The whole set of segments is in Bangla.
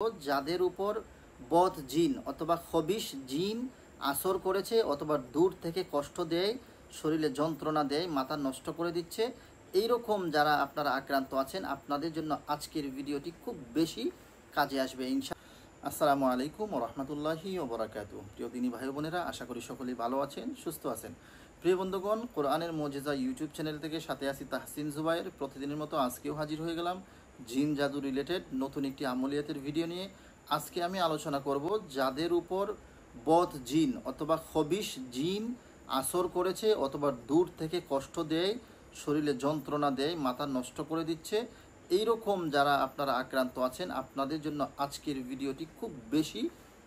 যাদের উপর বদ জিন অথবা খবিশ জিন আসর করেছে অথবা দূর থেকে কষ্ট দেয়, শরীরে যন্ত্রণা দেয়, মাথা নষ্ট করে দিচ্ছে, এইরকম যারা আপনারা আক্রান্ত আছেন আপনাদের জন্য আজকের ভিডিওটি খুব বেশি কাজে আসবে ইনশাআল্লাহ। আসসালামু আলাইকুম ওয়া রাহমাতুল্লাহি ওয়া বারাকাতুহু। প্রিয় দিনী ভাই বোনেরা, আশা করি সকলেই ভালো আছেন, সুস্থ আছেন। প্রিয় বন্ধুগণ, কোরআনের মুজিজা ইউটিউব চ্যানেল থেকে সাথে আছি তাহসিন জুবায়ের। প্রতিদিনের মতো আজকেও হাজির হয়ে গেলাম জিন জাদু রিলেটেড নতুন একটি আমলিয়াতের ভিডিও নিয়ে। আজকে আমি আলোচনা করব যাদের উপর বদ জিন অথবা খবিশ জিন আসর করেছে অথবা দূর থেকে কষ্ট দেয়, শরীরে যন্ত্রণা দেয়, মাথা নষ্ট করে দিচ্ছে, এইরকম যারা আপনারা আক্রান্ত আছেন আপনাদের জন্য আজকের ভিডিওটি খুব বেশি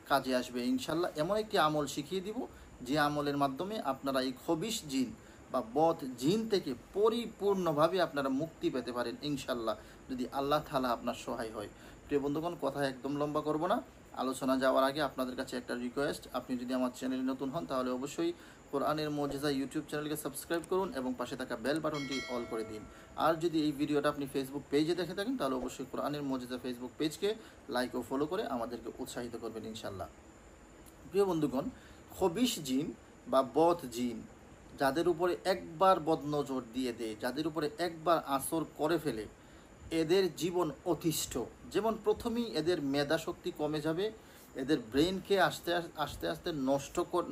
কাজে আসবে ইনশাল্লাহ। এমন একটি আমল শিখিয়ে দিব যে আমলের মাধ্যমে আপনারা এই খবিশ জিন বা বদ জিন থেকে পরিপূর্ণভাবে আপনারা মুক্তি পেতে পারেন ইনশাল্লাহ, যদি আল্লাহ তাআলা আপনার সহায় হয়। প্রিয় বন্ধুগণ, কথা একদম লম্বা করব না, আলোচনা যাওয়ার আগে আপনাদের কাছে একটা রিকোয়েস্ট, আপনি যদি আমার চ্যানেলে নতুন হন তাহলে অবশ্যই কোরআনের মুজিজা ইউটিউব চ্যানেলকে সাবস্ক্রাইব করুন এবং পাশে থাকা বেল বাটনটি অল করে দিন। আর যদি এই ভিডিওটা আপনি ফেসবুক পেজে দেখে থাকেন তাহলে অবশ্যই কোরআনের মুজিজা ফেসবুক পেজকে লাইক ও ফলো করে আমাদেরকে উৎসাহিত করবেন ইনশাল্লাহ। প্রিয় বন্ধুগণ, খবিশ জিন বা বদ জিন যাদের উপরে একবার বদনজর দিয়ে দেয়, যাদের উপরে একবার আসর করে ফেলে, এদের জীবন অতিষ্ঠ। যেমন প্রথমেই এদের মেধা শক্তি কমে যাবে, এদের ব্রেনকে আস্তে আস্তে আস্তে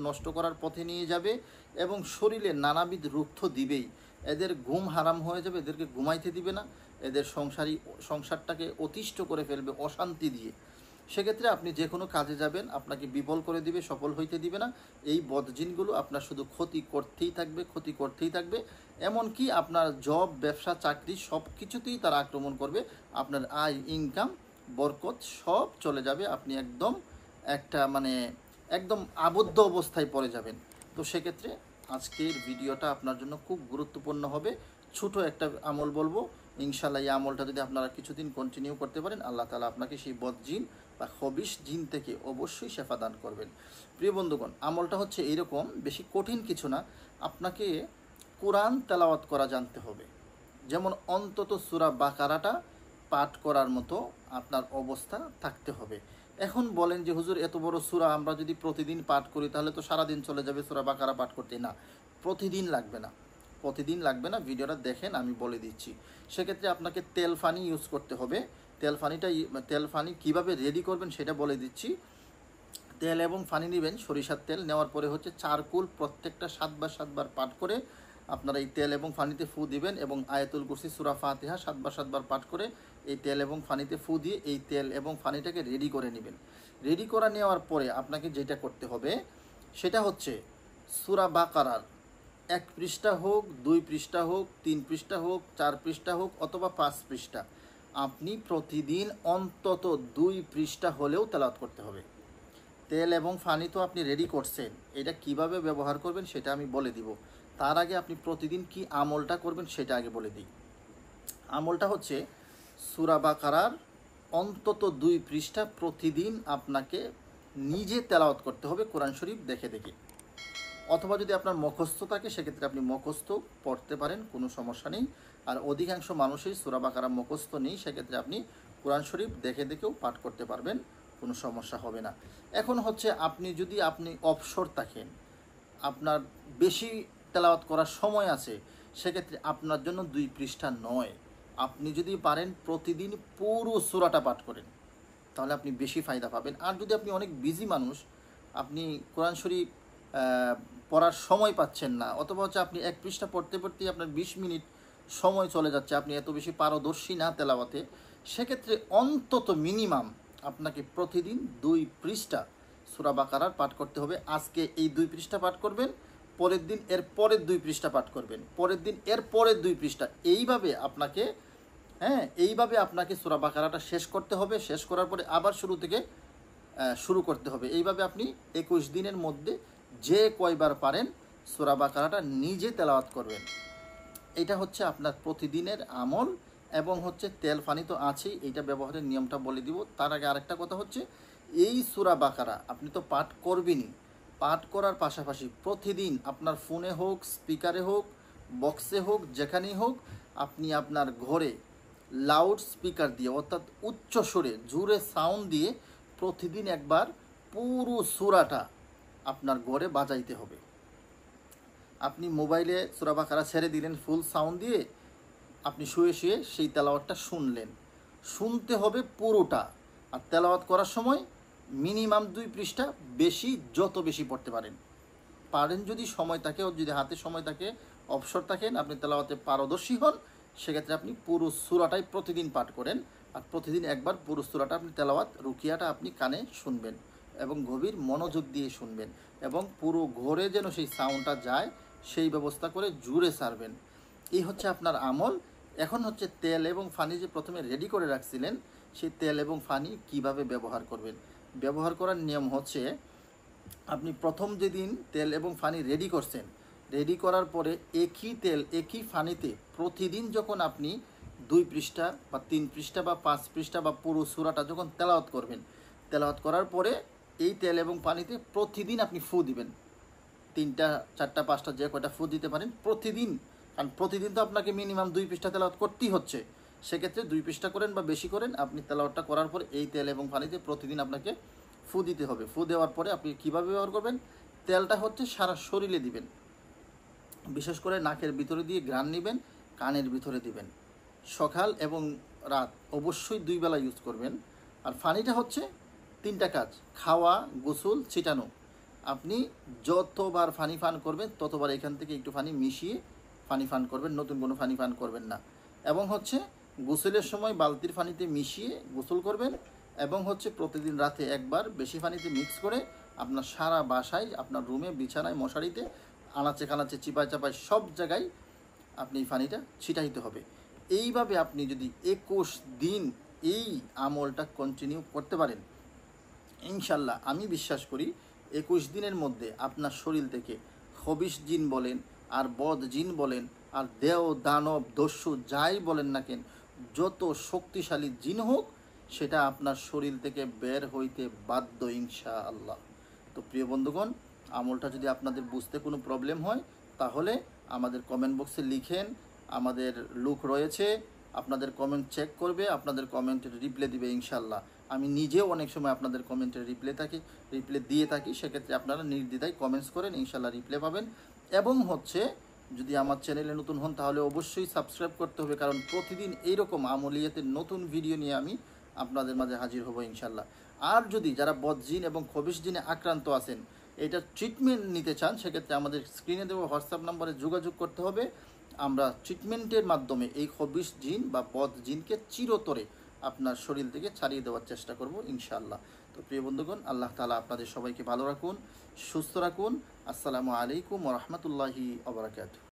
নষ্ট করার পথে নিয়ে যাবে এবং শরীরে নানাবিধ রুক্ষ দিবেই। এদের ঘুম হারাম হয়ে যাবে, এদেরকে ঘুমাইতে দিবে না, এদের সংসারটাকে অতিষ্ঠ করে ফেলবে অশান্তি দিয়ে। সেক্ষেত্রে আপনি যে কোনো কাজে যাবেন আপনাকে বিফল করে দিবে, সফল হইতে দিবে না। এই বদজিনগুলো আপনার শুধু ক্ষতি করতেই থাকবে। এমনকি আপনার জব, ব্যবসা, চাকরি সব কিছুতেই তারা আক্রমণ করবে। আপনার আয়, ইনকাম, বরকত সব চলে যাবে। আপনি একদম আবদ্ধ অবস্থায় পড়ে যাবেন। তো সেক্ষেত্রে আজকের ভিডিওটা আপনার জন্য খুব গুরুত্বপূর্ণ হবে। ছোট একটা আমল বলবো, ইনশাল্লাহ এই আমলটা যদি আপনারা কিছুদিন কন্টিনিউ করতে পারেন আল্লাহ তাআলা আপনাকে সেই বদজিন বা খবিশ জিন থেকে অবশ্যই শেফা দান করবেন। প্রিয় বন্ধুগণ, আমলটা হচ্ছে এইরকম, বেশি কঠিন কিছু না। আপনাকে কোরআন তেলাওয়াত করা জানতে হবে। যেমন অন্তত সূরা বাকারাটা পাঠ করার মতো আপনার অবস্থা থাকতে হবে। এখন বলেন যে হুজুর এত বড় সূরা আমরা যদি প্রতিদিন পাঠ করি তাহলে তো সারাদিন চলে যাবে সূরা বাকারা পাঠ করতে। না, প্রতিদিন লাগবে না। ভিডিওটা দেখেন, আমি বলে দিচ্ছি। সেক্ষেত্রে আপনাকে তেল ফানি ইউজ করতে হবে। তেল ফানি কীভাবে রেডি করবেন সেটা বলে দিচ্ছি। তেল এবং ফানি নেবেন, সরিষার তেল নেওয়ার পরে হচ্ছে চারকুল প্রত্যেকটা 7 বার পাঠ করে আপনারা এই তেল এবং ফানিতে ফু দিবেন এবং আয়াতুল কুরসি, সূরা ফাতিহা 7 বার পাঠ করে এই তেল এবং ফানিতে ফু দিয়ে এই তেল এবং ফানিটাকে রেডি করে নেবেন। রেডি করা নেওয়ার পরে আপনাকে যেটা করতে হবে সেটা হচ্ছে সূরা বাকারার 1 পৃষ্ঠা হোক, 2 পৃষ্ঠা হোক, 3 পৃষ্ঠা হোক, 4 পৃষ্ঠা হোক অথবা 5 পৃষ্ঠা, আপনি প্রতিদিন অন্তত 2 পৃষ্ঠা হলেও তেলাওয়াত করতে হবে। তেল এবং ফানি তো আপনি রেডি করছেন, এটা কিভাবে ব্যবহার করবেন সেটা আমি বলে দিব। তার আগে আপনি প্রতিদিন কি আমলটা করবেন সেটা আগে বলে দিই। আমলটা হচ্ছে সূরা বাকারার অন্তত 2 পৃষ্ঠা প্রতিদিন আপনাকে নিজে তেলাওয়াত করতে হবে কোরআন শরীফ দেখে দেখে। অথবা যদি আপনার মুখস্থ থাকে সেক্ষেত্রে আপনি মুখস্থ পড়তে পারেন, কোনো সমস্যা নেই। আর অধিকাংশ মানুষই সূরা বাকারা মুখস্থ নেই, সেক্ষেত্রে আপনি কোরআন শরীফ দেখে দেখেও পাঠ করতে পারবেন, কোনো সমস্যা হবে না। এখন হচ্ছে আপনি অবসর থাকেন, আপনার বেশি তেলাওয়াত করার সময় আছে, সেক্ষেত্রে আপনার জন্য 2 পৃষ্ঠা নয়, আপনি যদি পারেন প্রতিদিন পুরো সূরাটা পাঠ করেন তাহলে আপনি বেশি ফায়দা পাবেন। আর যদি আপনি অনেক বিজি মানুষ, আপনি কোরআন শরীফ পড়ার সময় পাচ্ছেন না, অথবা হচ্ছে আপনি 1 পৃষ্ঠা পড়তে পড়তেই আপনার 20 মিনিট সময় চলে যাচ্ছে, আপনি এত বেশি পারদর্শী না তেলাওয়াতে, সেক্ষেত্রে অন্তত মিনিমাম আপনাকে প্রতিদিন 2 পৃষ্ঠা সূরা বাকারার পাঠ করতে হবে। আজকে এই 2 পৃষ্ঠা পাঠ করবেন, পরের দিন এর পরের 2 পৃষ্ঠা পাঠ করবেন, পরের দিন এর পরের 2 পৃষ্ঠা, এইভাবে আপনাকে সূরা বাকারাটা শেষ করতে হবে। শেষ করার পরে আবার শুরু করতে হবে। এইভাবে আপনি 21 দিনের মধ্যে যে কয়বার পারেন সূরা বাকারাটা নিজে তেলাওয়াত করবেন। এটা হচ্ছে আপনার প্রতিদিনের আমল। এবং হচ্ছে তেল ফানি তো আছেই, এইটা ব্যবহারের নিয়মটা বলে দিব। তার আগে আরেকটা কথা হচ্ছে, এই সূরা বাকারা আপনি তো পাঠ করবেনই, পাঠ করার পাশাপাশি প্রতিদিন আপনার ফোনে হোক, স্পিকারে হোক, বক্সে হোক, যেখানেই হোক, আপনি আপনার ঘরে লাউড স্পিকার দিয়ে অর্থাৎ উচ্চ সুরে জোরে সাউন্ড দিয়ে প্রতিদিন একবার পুরো সূরাটা আপনার ঘরে বাজাইতে হবে। আপনি মোবাইলে সূরা বাকারা ছেড়ে দিলেন ফুল সাউন্ড দিয়ে, আপনি শুয়ে শুয়ে সেই তেলাওয়াতটা শুনলেন, শুনতে হবে পুরোটা। আর তেলাওয়াত করার সময় মিনিমাম 2 পৃষ্ঠা, বেশি যত বেশি পড়তে পারেন যদি সময় থাকে, যদি হাতে সময় থাকে, অবসর থাকেন, আপনি তেলাওয়াতে পারদর্শী হন, সেক্ষেত্রে আপনি পুরো সূরাটাই প্রতিদিন পাঠ করেন। আর প্রতিদিন একবার পুরো সূরাটা আপনি তেলাওয়াত রুকিয়াটা আপনি কানে শুনবেন এবং গভীর মনোযোগ দিয়ে শুনবেন এবং পুরো ঘরে যেন সেই সাউন্ডটা যায় সেই ব্যবস্থা করে জুড়ে সারবেন। এই হচ্ছে আপনার আমল। এখন হচ্ছে তেল এবং পানি যে প্রথমে রেডি করে রাখছিলেন, সেই তেল এবং পানি কিভাবে ব্যবহার করবেন। ব্যবহার করার নিয়ম হচ্ছে, আপনি প্রথম যেদিন তেল এবং পানি রেডি করছেন, রেডি করার পরে একই তেল একই পানিতে প্রতিদিন যখন আপনি 2 পৃষ্ঠা বা 3 পৃষ্ঠা বা 5 পৃষ্ঠা বা পুরো সূরাটা যখন তেলাওয়াত করবেন, তেলাওয়াত করার পরে এই তেল এবং পানিতে প্রতিদিন আপনি ফু দিবেন। 3টা 4টা 5টা যে কয়টা ফু দিতে পারেন প্রতিদিন, কারণ প্রতিদিন তো আপনাকে মিনিমাম 2 পৃষ্ঠা তেলাওয়াত করতেই হচ্ছে। সেক্ষেত্রে 2 পৃষ্ঠা করেন বা বেশি করেন, আপনি তেলাওয়াতটা করার পর এই তেল এবং পানিতে প্রতিদিন আপনাকে ফু দিতে হবে। ফু দেওয়ার পরে আপনি কীভাবে ব্যবহার করবেন, তেলটা হচ্ছে সারা শরীরে দিবেন, বিশেষ করে নাকের ভিতরে দিয়ে ঘ্রাণ নেবেন, কানের ভিতরে দিবেন। সকাল এবং রাত অবশ্যই 2 বেলা ইউজ করবেন। আর পানিটা হচ্ছে 3টা কাজ: খাওয়া, গোসল, ছিটানো। আপনি যতবার পানি পান করবেন ততবার এখান থেকে একটু পানি মিশিয়ে পানি পান করবেন, নতুন কোনো পানি পান করবেন না। এবং হচ্ছে গোসলের সময় বালতির পানিতে মিশিয়ে গোসল করবেন এবং হচ্ছে প্রতিদিন রাতে একবার বেশি পানিতে মিক্স করে আপনার সারা বাসায়, আপনার রুমে, বিছানায়, মশারিতে, আনাচে কানাচে, চিপায় চাপায় সব জায়গায় আপনি এই পানিটা ছিটাইতে হবে। এইভাবে আপনি যদি 21 দিন এই আমলটা কন্টিনিউ করতে পারেন, ইনশাল্লাহ আমি বিশ্বাস করি 21 দিনের মধ্যে আপনার শরীর থেকে খবিশ জিন বলেন আর বদ জিন বলেন আর দেও দানব দস্যু যাই বলেন না কেন, যত শক্তিশালী জিন হোক, সেটা আপনার শরীর থেকে বের হইতে বাধ্য ইনশাআল্লাহ। তো প্রিয় বন্ধুগণ, আমলটা যদি আপনাদের বুঝতে কোনো প্রবলেম হয় তাহলে আমাদের কমেন্ট বক্সে লিখেন, আমাদের লোক রয়েছে, আপনাদের কমেন্ট চেক করবে, আপনাদের কমেন্টের রিপ্লাই দিবে ইনশাল্লাহ। আমি নিজেও অনেক সময় আপনাদের কমেন্টের রিপ্লাই দিয়ে থাকি। সেক্ষেত্রে আপনারা নির্দ্বিধায় কমেন্টস করেন, ইনশাল্লাহ রিপ্লাই পাবেন। এবং হচ্ছে যদি আমার চ্যানেলে নতুন হন তাহলে অবশ্যই সাবস্ক্রাইব করতে হবে, কারণ প্রতিদিন এইরকম আমলিয়াতের নতুন ভিডিও নিয়ে আমি আপনাদের মাঝে হাজির হব ইনশাল্লাহ। আর যদি যারা বদজিন এবং খবিশ জিনে আক্রান্ত আছেন, এটা ট্রিটমেন্ট নিতে চান, সেক্ষেত্রে আমাদের স্ক্রিনে দেওয়া হোয়াটসঅ্যাপ নম্বরে যোগাযোগ করতে হবে। আমরা ট্রিটমেন্টের মাধ্যমে এই খবিশ জিন বা বদ জিনকে চিরতরে আপনার শরীর থেকে ছাড়িয়ে দেওয়ার চেষ্টা করব ইনশাআল্লাহ। তো প্রিয় বন্ধুগণ, আল্লাহ তাআলা আপনাদের সবাইকে ভালো রাখুন, সুস্থ রাখুন। আসসালামু আলাইকুম ওয়া রাহমাতুল্লাহি ওয়া বারাকাতুহু।